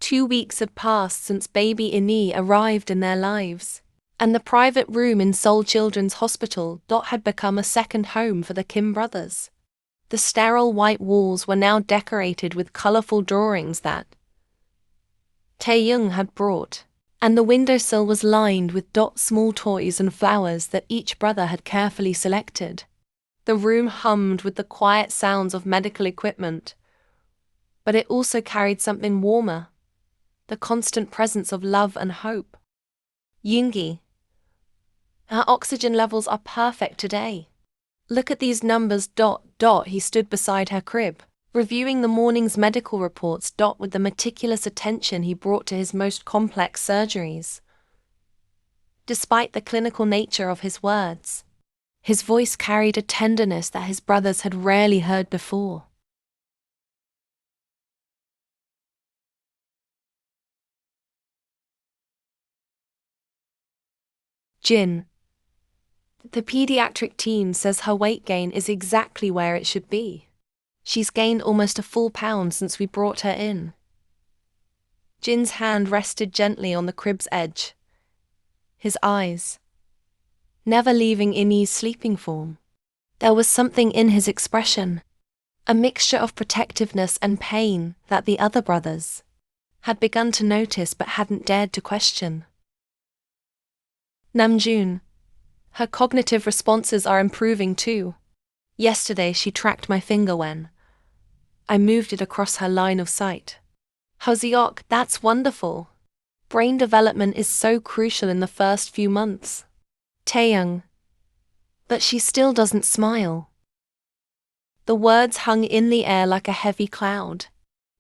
2 weeks had passed since baby Ini arrived in their lives, and the private room in Seoul Children's Hospital had become a second home for the Kim brothers. The sterile white walls were now decorated with colorful drawings that Taeyoung had brought, and the windowsill was lined with small toys and flowers that each brother had carefully selected. The room hummed with the quiet sounds of medical equipment, but it also carried something warmer, the constant presence of love and hope. Yoongi, our oxygen levels are perfect today. Look at these numbers. He stood beside her crib, reviewing the morning's medical reports. With the meticulous attention he brought to his most complex surgeries. Despite the clinical nature of his words, his voice carried a tenderness that his brothers had rarely heard before. Jin. The pediatric team says her weight gain is exactly where it should be. She's gained almost a full pound since we brought her in. Jin's hand rested gently on the crib's edge. His eyes, never leaving Ini's sleeping form. There was something in his expression, a mixture of protectiveness and pain that the other brothers had begun to notice but hadn't dared to question. Namjoon. Her cognitive responses are improving too. Yesterday she tracked my finger when I moved it across her line of sight. Hoseok, that's wonderful. Brain development is so crucial in the first few months. Taeyoung. But she still doesn't smile. The words hung in the air like a heavy cloud.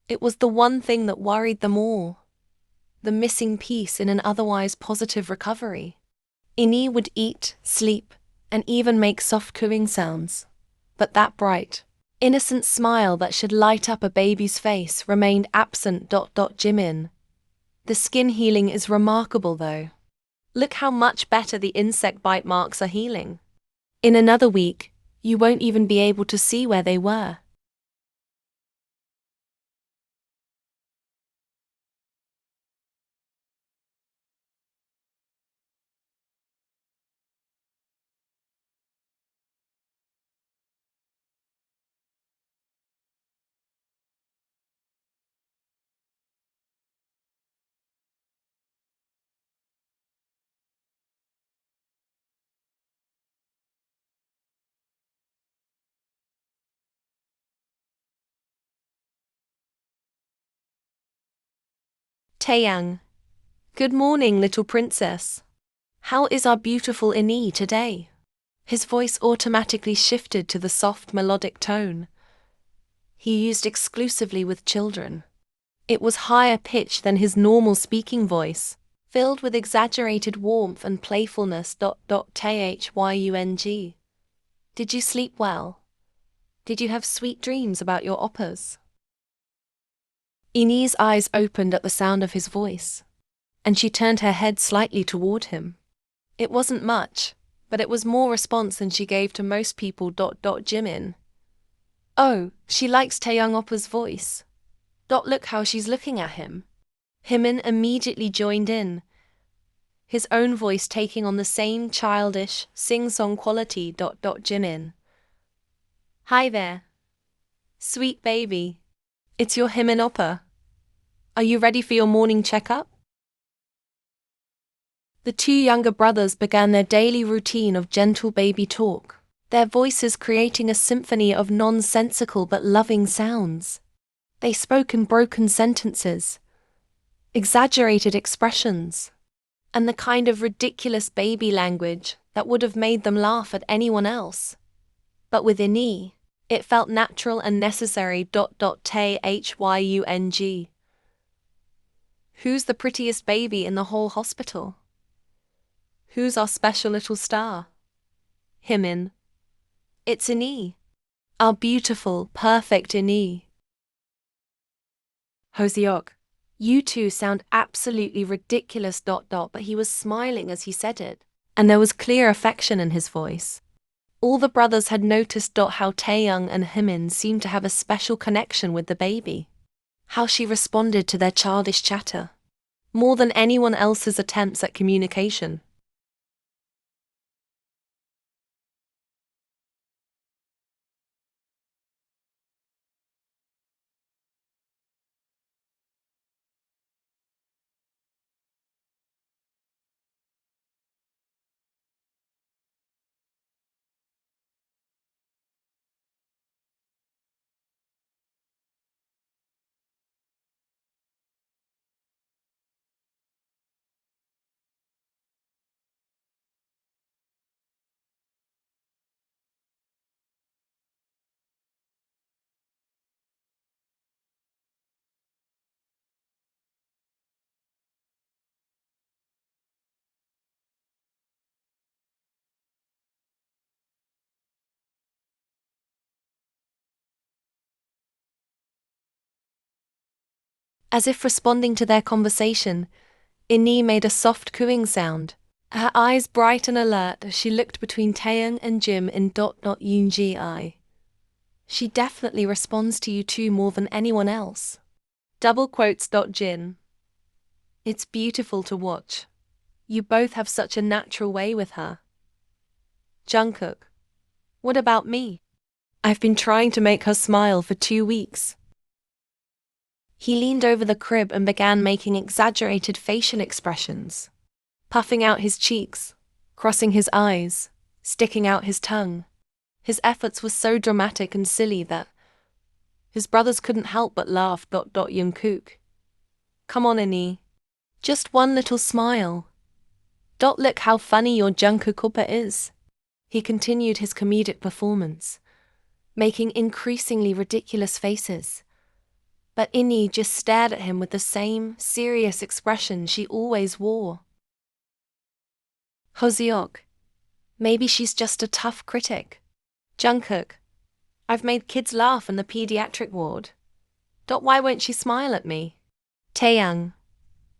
It was the one thing that worried them all. The missing piece in an otherwise positive recovery. Ini would eat, sleep, and even make soft cooing sounds. But that bright, innocent smile that should light up a baby's face remained absent. Jimin. The skin healing is remarkable though. Look how much better the insect bite marks are healing. In another week, you won't even be able to see where they were. Taeyoung. Good morning, little princess. How is our beautiful Ini today? His voice automatically shifted to the soft melodic tone he used exclusively with children. It was higher pitched than his normal speaking voice, filled with exaggerated warmth and playfulness. Taehyung. Did you sleep well? Did you have sweet dreams about your oppas? Ini's eyes opened at the sound of his voice, and she turned her head slightly toward him. It wasn't much, but it was more response than she gave to most people. Jimin. Oh, she likes Taeyoung Oppa's voice. Look how she's looking at him. Himin immediately joined in, his own voice taking on the same childish, sing-song quality. Jimin. Hi there. Sweet baby. It's your Himin Oppa. Are you ready for your morning checkup? The two younger brothers began their daily routine of gentle baby talk, their voices creating a symphony of nonsensical but loving sounds. They spoke in broken sentences, exaggerated expressions, and the kind of ridiculous baby language that would have made them laugh at anyone else. But with Ini, it felt natural and necessary. Taehyung. Who's the prettiest baby in the whole hospital? Who's our special little star? Himin. It's Ini. Our beautiful, perfect Ini. Hoseok. You two sound absolutely ridiculous. But he was smiling as he said it, and there was clear affection in his voice. All the brothers had noticed how Taeyoung and Himin seemed to have a special connection with the baby. how she responded to their childish chatter, more than anyone else's attempts at communication. As if responding to their conversation, Ini made a soft cooing sound, her eyes bright and alert as she looked between Taeyang and Jim in Yoongi eye. She definitely responds to you two more than anyone else. Double quotes. Jin. It's beautiful to watch. You both have such a natural way with her. Jungkook. What about me? I've been trying to make her smile for 2 weeks. He leaned over the crib and began making exaggerated facial expressions, puffing out his cheeks, crossing his eyes, sticking out his tongue. His efforts were so dramatic and silly that his brothers couldn't help but laugh. Jungkook. Come on, Ini. Just one little smile. Look how funny your Jungkook oppa is. He continued his comedic performance, making increasingly ridiculous faces. But Ini just stared at him with the same serious expression she always wore. Hoseok. Maybe she's just a tough critic. Jungkook. I've made kids laugh in the pediatric ward. Why won't she smile at me? Taeyang.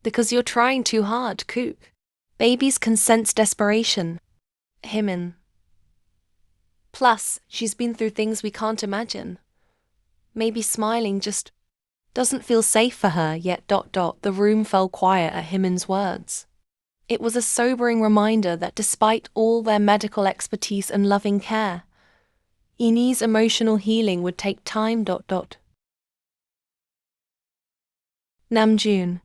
Because you're trying too hard, Kook. Babies can sense desperation. Himin. Plus, she's been through things we can't imagine. Maybe smiling just doesn't feel safe for her yet. The room fell quiet at Himin's words. It was a sobering reminder that despite all their medical expertise and loving care, Ini's emotional healing would take time. Namjoon.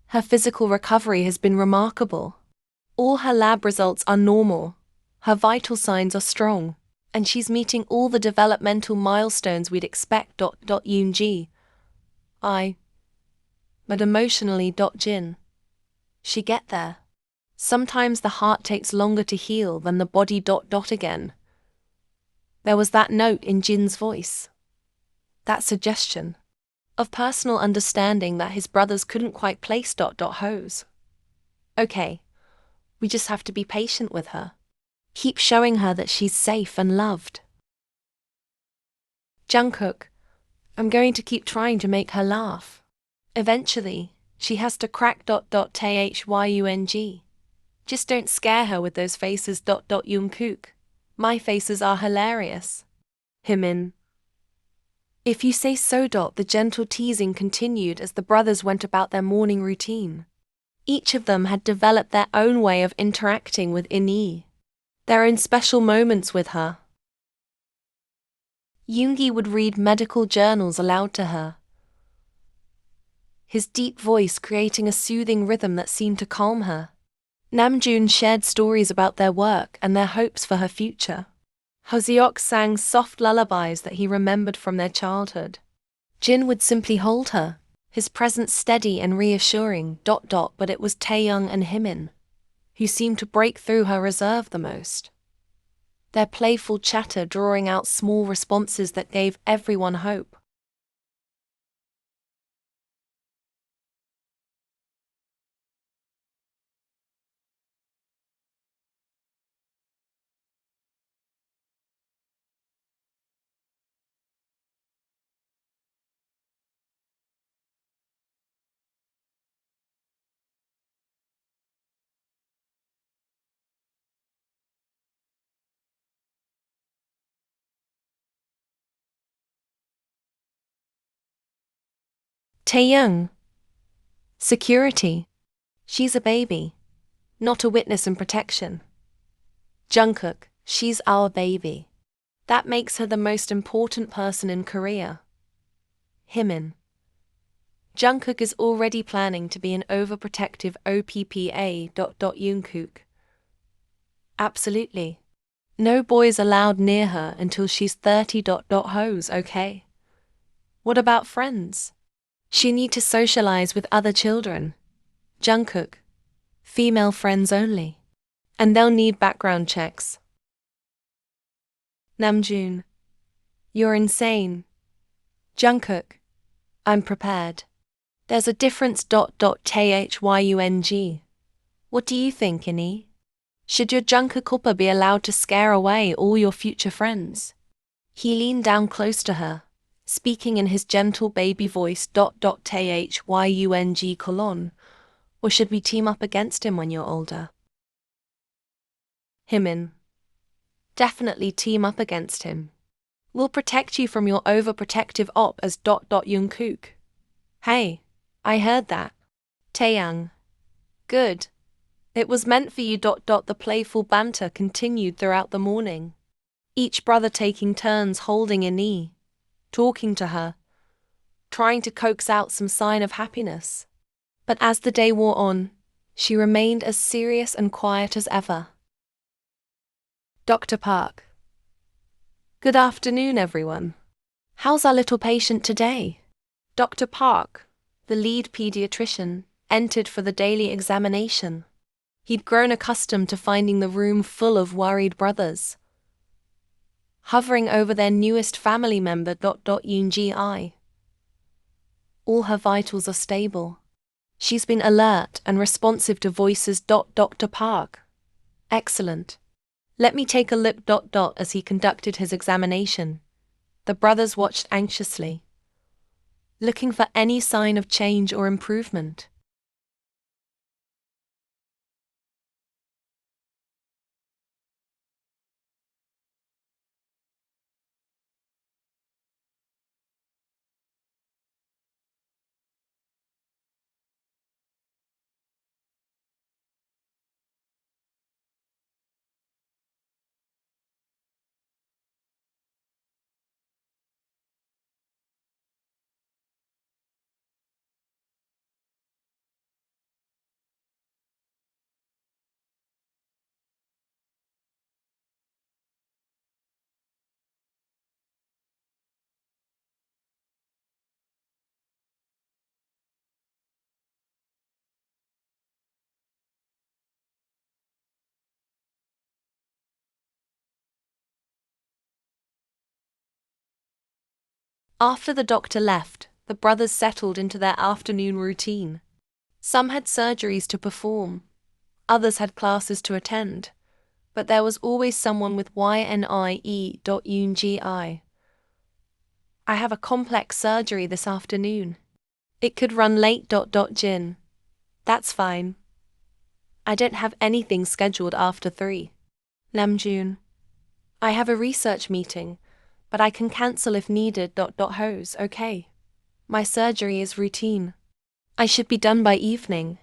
Her physical recovery has been remarkable. All her lab results are normal, her vital signs are strong, and she's meeting all the developmental milestones we'd expect. Yoongi. But emotionally. Jin. She get there. Sometimes the heart takes longer to heal than the body. Again. There was that note in Jin's voice. That suggestion of personal understanding that his brothers couldn't quite place. Hose. Okay, we just have to be patient with her. Keep showing her that she's safe and loved. Jungkook. I'm going to keep trying to make her laugh. Eventually, she has to crack. Thyung. Just don't scare her with those faces. Jungkook. My faces are hilarious. Himin. If you say so. The gentle teasing continued as the brothers went about their morning routine. Each of them had developed their own way of interacting with Ini, their own special moments with her. Yoongi would read medical journals aloud to her, his deep voice creating a soothing rhythm that seemed to calm her. Namjoon shared stories about their work and their hopes for her future. Hoseok sang soft lullabies that he remembered from their childhood. Jin would simply hold her, his presence steady and reassuring. But it was Taeyang and Himin who seemed to break through her reserve the most. Their playful chatter drawing out small responses that gave everyone hope. Taeyoung. Security. She's a baby, not a witness and protection. Jungkook. She's our baby. That makes her the most important person in Korea. Himin. Jungkook is already planning to be an overprotective OPPA. Jungkook. Absolutely. No boys allowed near her until she's 30. Hose, okay? What about friends? She need to socialize with other children. Jungkook. Female friends only. And they'll need background checks. Namjoon. You're insane. Jungkook. I'm prepared. There's a difference. Thyung. What do you think, Innie? Should your Jungkook Oppa be allowed to scare away all your future friends? He leaned down close to her, speaking in his gentle baby voice. Thyung. Or should we team up against him when you're older? Himin. Definitely team up against him. We'll protect you from your overprotective op as. Jungkook. Hey, I heard that. Taeyoung. Good. It was meant for you. The playful banter continued throughout the morning. Each brother taking turns holding a knee, talking to her, trying to coax out some sign of happiness. But as the day wore on, she remained as serious and quiet as ever. Dr. Park. Good afternoon, everyone. How's our little patient today? Dr. Park, the lead pediatrician, entered for the daily examination. He'd grown accustomed to finding the room full of worried brothers, hovering over their newest family member. Yoongi. All her vitals are stable. She's been alert and responsive to voices. Dr. Park. Excellent. Let me take a look. As he conducted his examination, the brothers watched anxiously, looking for any sign of change or improvement. After the doctor left, the brothers settled into their afternoon routine. Some had surgeries to perform, others had classes to attend, but there was always someone with YNIE. Yoongi. I have a complex surgery this afternoon. It could run late. Jin. That's fine. I don't have anything scheduled after 3. Namjoon. I have a research meeting, but I can cancel if needed. Hose, okay. My surgery is routine. I should be done by evening.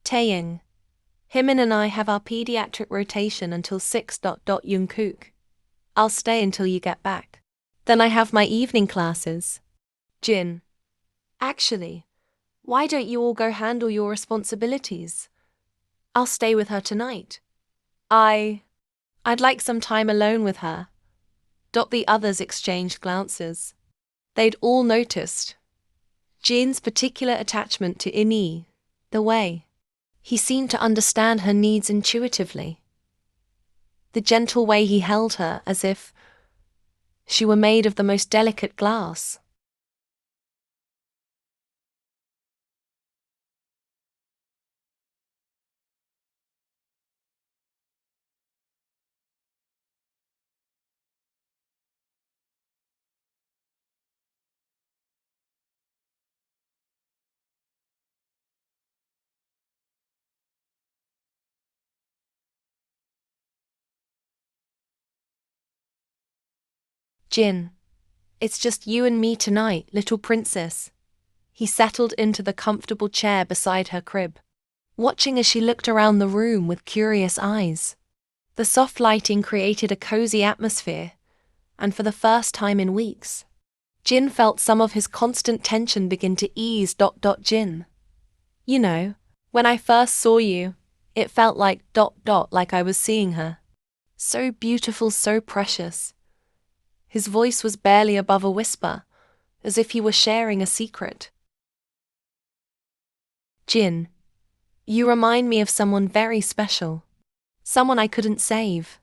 Taeyoung. Himin and I have our pediatric rotation until 6. Jungkook. I'll stay until you get back. Then I have my evening classes. Jin. Actually, why don't you all go handle your responsibilities? I'll stay with her tonight. I'd like some time alone with her. The others exchanged glances. They'd all noticed Jin's particular attachment to Innie, the way he seemed to understand her needs intuitively. The gentle way he held her as if she were made of the most delicate glass. Jin. It's just you and me tonight, little princess. He settled into the comfortable chair beside her crib, watching as she looked around the room with curious eyes. The soft lighting created a cozy atmosphere, and for the first time in weeks, Jin felt some of his constant tension begin to ease. Jin. You know, when I first saw you, it felt like like I was seeing her. So beautiful, so precious. His voice was barely above a whisper, as if he were sharing a secret. Jin, you remind me of someone very special. Someone I couldn't save.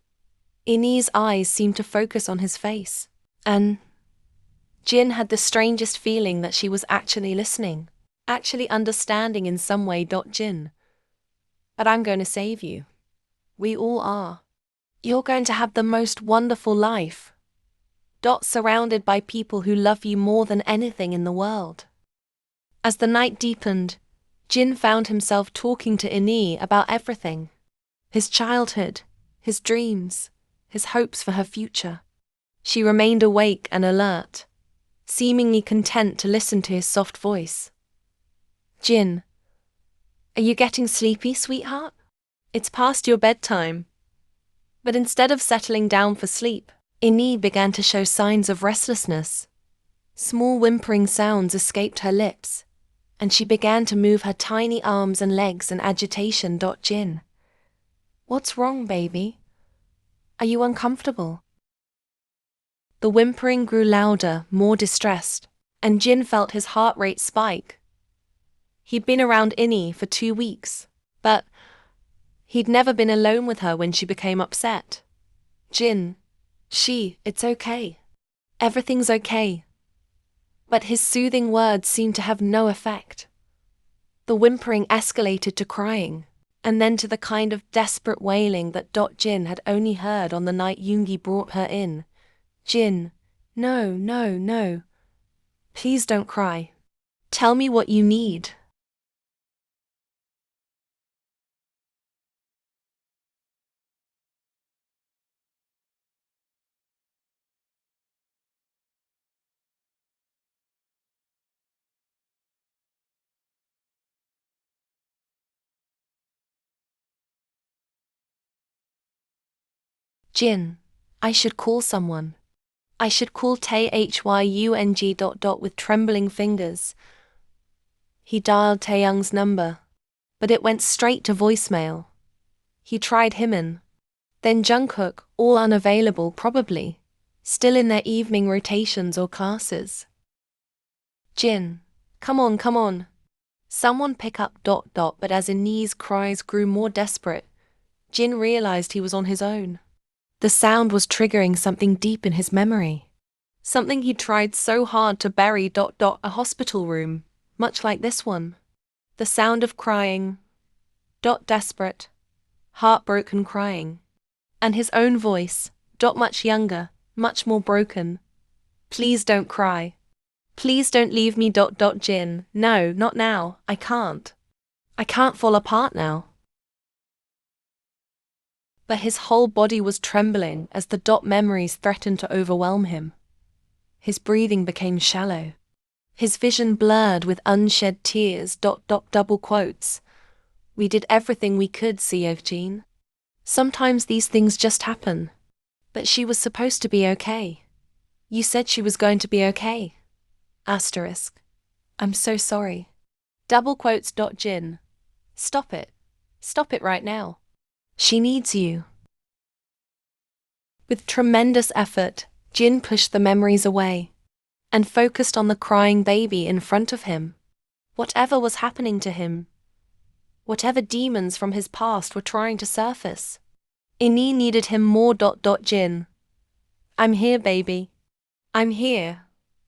Ini's eyes seemed to focus on his face, and Jin had the strangest feeling that she was actually listening, actually understanding in some way. Jin. But I'm going to save you. We all are. You're going to have the most wonderful life. Surrounded by people who love you more than anything in the world. As the night deepened, Jin found himself talking to Ini about everything. His childhood, his dreams, his hopes for her future. She remained awake and alert, seemingly content to listen to his soft voice. Jin, are you getting sleepy, sweetheart? It's past your bedtime. But instead of settling down for sleep, Ini began to show signs of restlessness. Small whimpering sounds escaped her lips, and she began to move her tiny arms and legs in agitation. Jin. What's wrong, baby? Are you uncomfortable? The whimpering grew louder, more distressed, and Jin felt his heart rate spike. He'd been around Ini for 2 weeks, but he'd never been alone with her when she became upset. Jin, it's okay. Everything's okay. But his soothing words seemed to have no effect. The whimpering escalated to crying, and then to the kind of desperate wailing that Jin had only heard on the night Yoongi brought her in. Jin, no. Please don't cry. Tell me what you need. Jin, I should call someone. I should call Taehyung. With trembling fingers. He dialed Taehyung's number, but it went straight to voicemail. He tried Himin, then Jungkook, all unavailable probably, still in their evening rotations or classes. Jin, come on. Someone pick up. But as Ini's cries grew more desperate, Jin realized he was on his own. The sound was triggering something deep in his memory. Something he tried so hard to bury. A hospital room, much like this one. The sound of crying. Desperate, heartbroken crying. And his own voice. Much younger, much more broken. Please don't cry. Please don't leave me. Jin, no, not now, I can't. I can't fall apart now. But his whole body was trembling as the memories threatened to overwhelm him. His breathing became shallow. His vision blurred with unshed tears. Double quotes. We did everything we could, Seokjin. Sometimes these things just happen. But she was supposed to be okay. You said she was going to be okay. Asterisk. I'm so sorry. Double quotes. Jin. Stop it. Stop it right now. She needs you. With tremendous effort, Jin pushed the memories away and focused on the crying baby in front of him. Whatever was happening to him, whatever demons from his past were trying to surface, Ini needed him more. Jin. I'm here, baby. I'm here,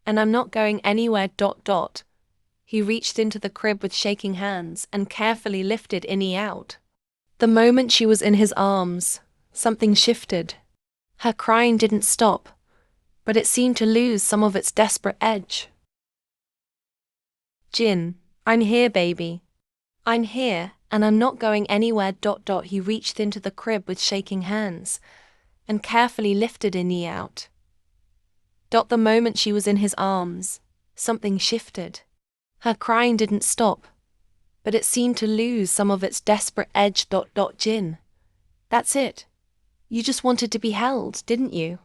and I'm not going anywhere. He reached into the crib with shaking hands and carefully lifted Ini out. The moment she was in his arms, something shifted. Her crying didn't stop, but it seemed to lose some of its desperate edge. Jin, I'm here, baby. I'm here, and I'm not going anywhere. He reached into the crib with shaking hands and carefully lifted Ini out. The moment she was in his arms, something shifted. Her crying didn't stop, but it seemed to lose some of its desperate edge. Jin. That's it. You just wanted to be held, didn't you?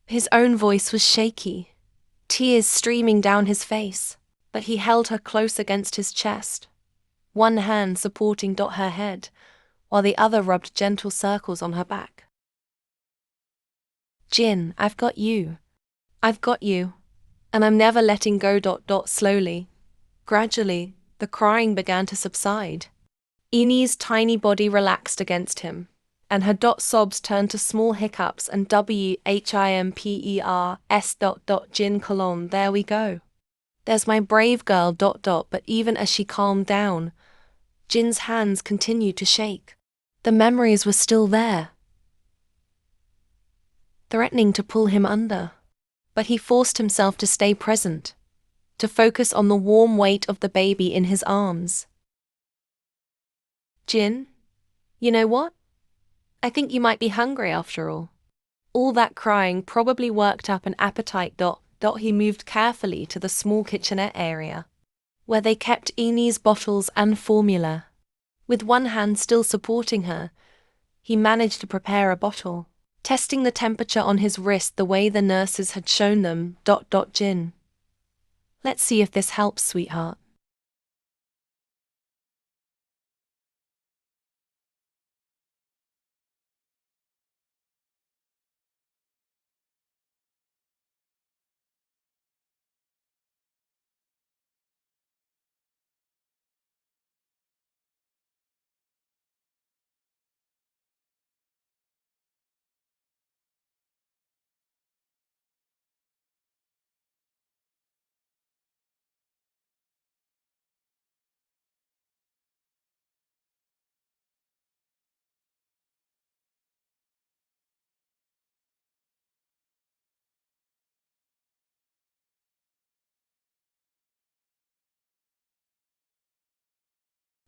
His own voice was shaky, tears streaming down his face, but he held her close against his chest, one hand supporting her head, while the other rubbed gentle circles on her back. Jin, I've got you. I've got you. And I'm never letting go. Slowly, gradually, the crying began to subside. Eni's tiny body relaxed against him, and her sobs turned to small hiccups and whimpers. Jin colon, there we go. There's my brave girl. But even as she calmed down, Jin's hands continued to shake. The memories were still there, threatening to pull him under. But he forced himself to stay present, to focus on the warm weight of the baby in his arms. Jin, you know what? I think you might be hungry after all. All that crying probably worked up an appetite. He moved carefully to the small kitchenette area, where they kept Eni's bottles and formula. With one hand still supporting her, he managed to prepare a bottle, testing the temperature on his wrist the way the nurses had shown them. Jin. Let's see if this helps, sweetheart.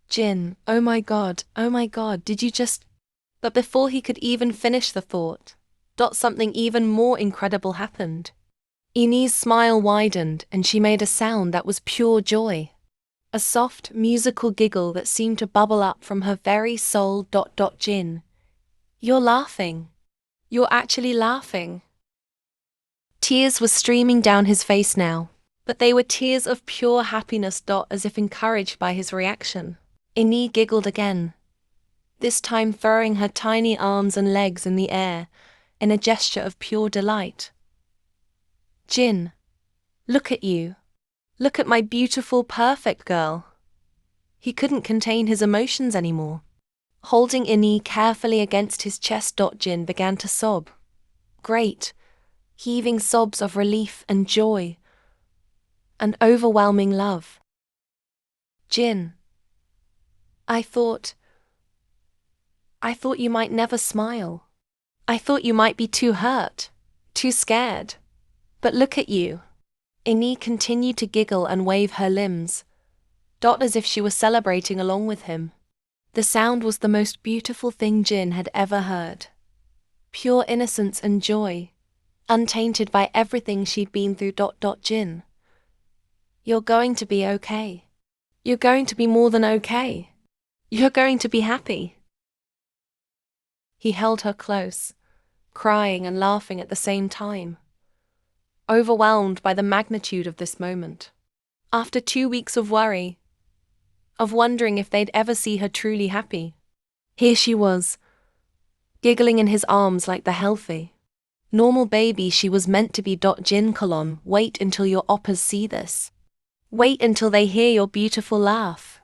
Jin, oh my god, did you just... But before he could even finish the thought, something even more incredible happened. Eni's smile widened and she made a sound that was pure joy. A soft, musical giggle that seemed to bubble up from her very soul. Jin. You're laughing. You're actually laughing. Tears were streaming down his face now, but they were tears of pure happiness. As if encouraged by his reaction, Eni giggled again, this time throwing her tiny arms and legs in the air in a gesture of pure delight. Jin, look at you. Look at my beautiful, perfect girl. He couldn't contain his emotions anymore. Holding Eni carefully against his chest, Jin began to sob. Great, heaving sobs of relief and joy and overwhelming love. Jin, I thought you might never smile. I thought you might be too hurt, too scared. But look at you. Eni continued to giggle and wave her limbs, as if she was celebrating along with him. The sound was the most beautiful thing Jin had ever heard. Pure innocence and joy, untainted by everything she'd been through. Jin. You're going to be okay. You're going to be more than okay. You're going to be happy. He held her close, crying and laughing at the same time, overwhelmed by the magnitude of this moment. After 2 weeks of worry, of wondering if they'd ever see her truly happy, here she was, giggling in his arms like the healthy, normal baby she was meant to be. Jin colon, wait until your oppas see this. Wait until they hear your beautiful laugh.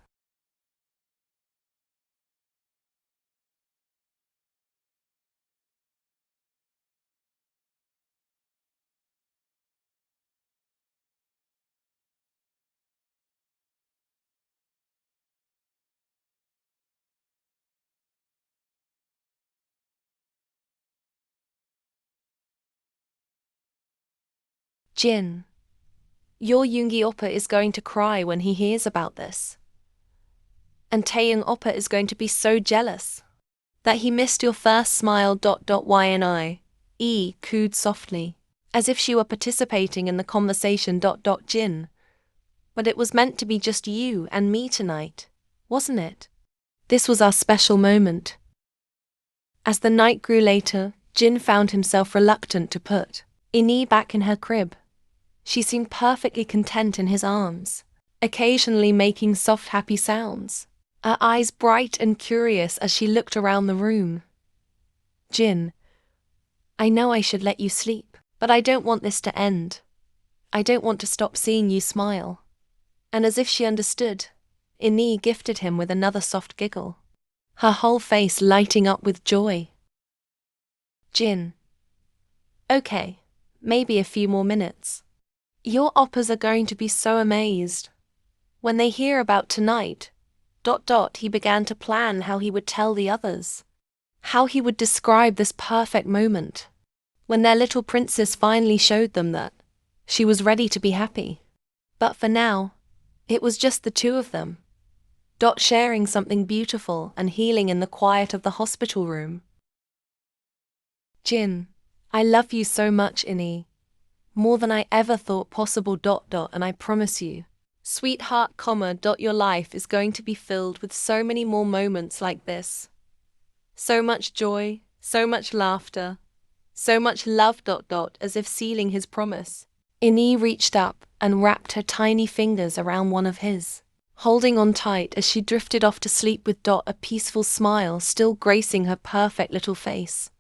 Jin, your Yoongi oppa is going to cry when he hears about this. And Taeyong oppa is going to be so jealous that he missed your first smile. Yni cooed softly, as if she were participating in the conversation. Jin. But it was meant to be just you and me tonight, wasn't it? This was our special moment. As the night grew later, Jin found himself reluctant to put Ini back in her crib. She seemed perfectly content in his arms, occasionally making soft, happy sounds, her eyes bright and curious as she looked around the room. Jin, I know I should let you sleep, but I don't want this to end. I don't want to stop seeing you smile. And as if she understood, Ini gifted him with another soft giggle, her whole face lighting up with joy. Jin. Okay, maybe a few more minutes. Your oppas are going to be so amazed. When they hear about tonight, he began to plan how he would tell the others, how he would describe this perfect moment, when their little princess finally showed them that she was ready to be happy. But for now, it was just the two of them, sharing something beautiful and healing in the quiet of the hospital room. Jin, I love you so much, Ini. More than I ever thought possible. And I promise you, sweetheart, your life is going to be filled with so many more moments like this. So much joy, so much laughter, so much love. As if sealing his promise, Ini reached up and wrapped her tiny fingers around one of his, holding on tight as she drifted off to sleep with a peaceful smile still gracing her perfect little face.